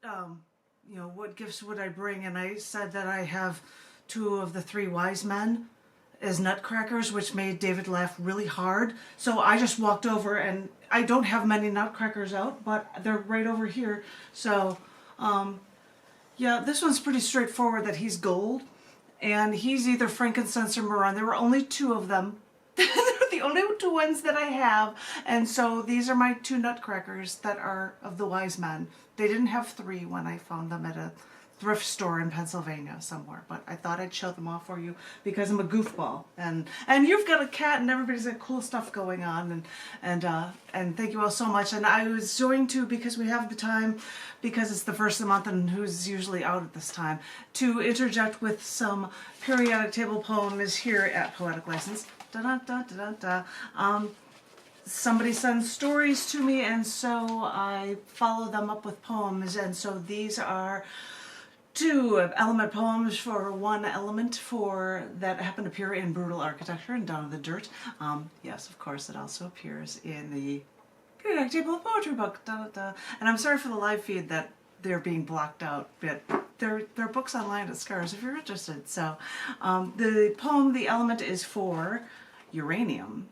um, what gifts would I bring? And I said that I have two of the three wise men as nutcrackers, which made David laugh really hard. So I just walked over, and I don't have many nutcrackers out, but they're right over here. So, yeah, this one's pretty straightforward that he's gold, and he's either frankincense or myrrh. There were only two of them. They're the only two ones that I have, and so these are my two nutcrackers that are of the wise men. They didn't have three when I found them at a thrift store in Pennsylvania somewhere, but I thought I'd show them off for you because I'm a goofball, and you've got a cat, and everybody's got cool stuff going on, and thank you all so much. And I was going to, because we have the time, because it's the first of the month and who's usually out at this time, to interject with some periodic table poems here at Poetic License. Da da da da da. Somebody sends stories to me, and so I follow them up with poems, and so these are two element poems for one element for that happen to appear in Brutal Architecture and Down in the Dirt. Yes, of course, it also appears in the Periodic Table of Poetry book. Da, da, da. And I'm sorry for the live feed that they're being blocked out, but there are books online at Scars if you're interested. So the poem, the element, is for uranium.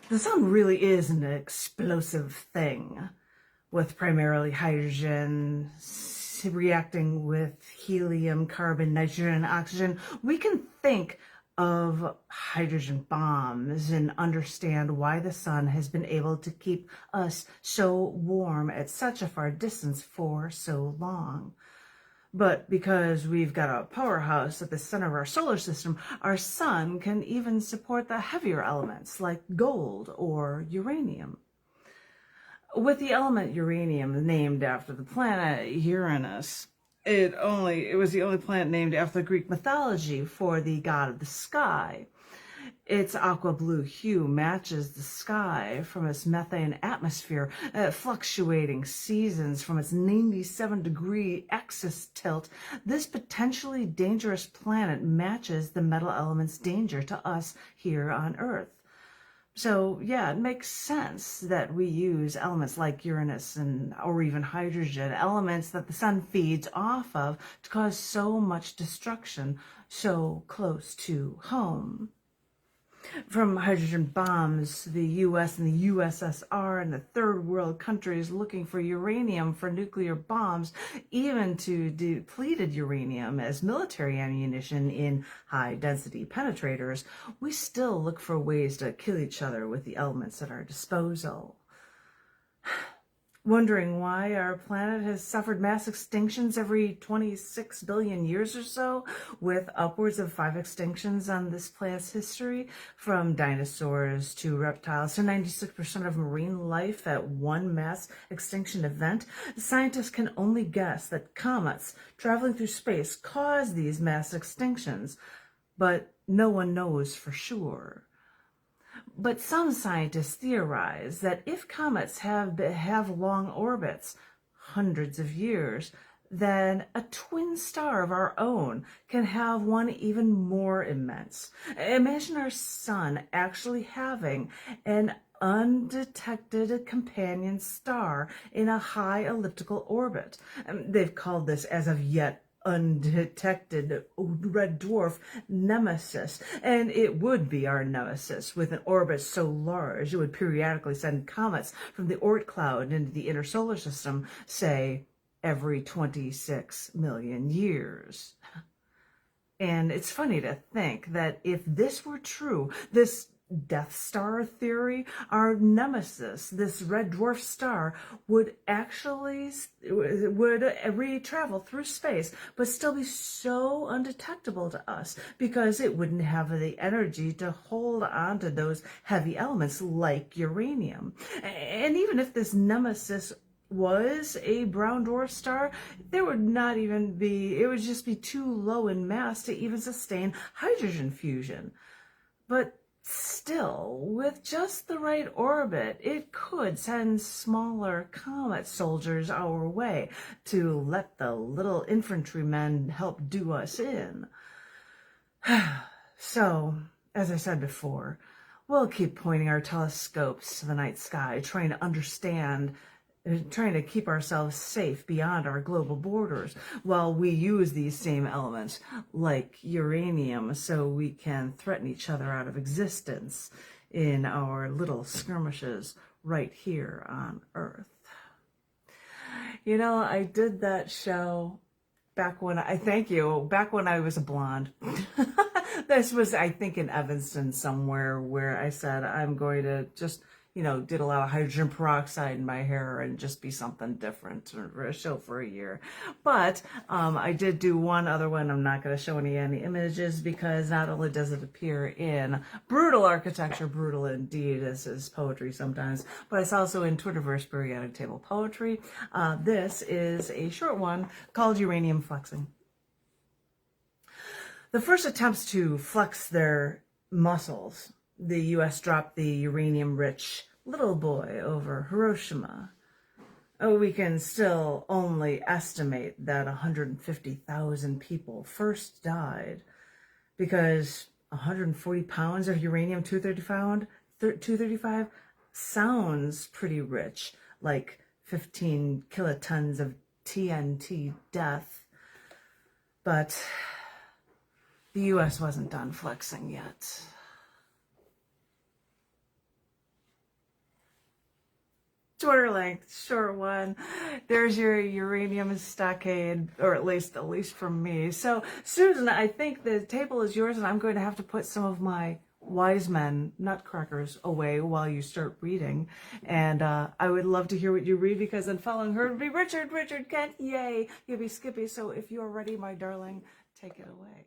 The sun really is an explosive thing, with primarily hydrogen reacting with helium, carbon, nitrogen, and oxygen. We can think of hydrogen bombs and understand why the sun has been able to keep us so warm at such a far distance for so long. But because we've got a powerhouse at the center of our solar system, our sun can even support the heavier elements like gold or uranium. With the element uranium named after the planet Uranus, it was the only planet named after the Greek mythology for the god of the sky. Its aqua blue hue matches the sky from its methane atmosphere, fluctuating seasons from its 97-degree axis tilt. This potentially dangerous planet matches the metal element's danger to us here on Earth. So yeah, it makes sense that we use elements like Uranus or even hydrogen, elements that the sun feeds off of, to cause so much destruction so close to home. From hydrogen bombs, the US and the USSR and the third world countries looking for uranium for nuclear bombs, even to depleted uranium as military ammunition in high-density penetrators, we still look for ways to kill each other with the elements at our disposal. Wondering why our planet has suffered mass extinctions every 26 billion years or so, with upwards of 5 extinctions on this planet's history, from dinosaurs to reptiles to 96% of marine life at one mass extinction event. Scientists can only guess that comets traveling through space cause these mass extinctions, but no one knows for sure. But some scientists theorize that if comets have long orbits, hundreds of years, then a twin star of our own can have one even more immense. Imagine our sun actually having an undetected companion star in a high elliptical orbit. They've called this, as of yet, undetected red dwarf nemesis, and it would be our nemesis with an orbit so large it would periodically send comets from the Oort cloud into the inner solar system, say every 26 million years. And it's funny to think that if this were true, this Death Star theory, our nemesis, this red dwarf star, would travel through space, but still be so undetectable to us because it wouldn't have the energy to hold on to those heavy elements like uranium. And even if this nemesis was a brown dwarf star, it would just be too low in mass to even sustain hydrogen fusion. But still, with just the right orbit, it could send smaller comet soldiers our way to let the little infantrymen help do us in. So, as I said before, we'll keep pointing our telescopes to the night sky, trying to understand trying to keep ourselves safe beyond our global borders while we use these same elements like uranium so we can threaten each other out of existence in our little skirmishes right here on Earth. You know, I did that show back when back when I was a blonde. This was, I think, in Evanston somewhere, where I said I'm going to just, you know, did a lot of hydrogen peroxide in my hair and just be something different for a show for a year. But I did do one other one. I'm not going to show any images because not only does it appear in brutal architecture, brutal indeed, this is poetry sometimes, but it's also in Twitterverse Periodic Table poetry. This is a short one called Uranium Flexing. The first attempts to flex their muscles, the U.S. dropped the uranium-rich little boy over Hiroshima. Oh, we can still only estimate that 150,000 people first died because 140 pounds of uranium-235 sounds pretty rich, like 15 kilotons of TNT death. But the U.S. wasn't done flexing yet. Shorter length, short one. There's your uranium stockade, or at least from me. So, Susan, I think the table is yours, and I'm going to have to put some of my wise men nutcrackers away while you start reading. And I would love to hear what you read, because then following her would be Richard Kent. Yay, you'll be Skippy. So if you're ready, my darling, take it away.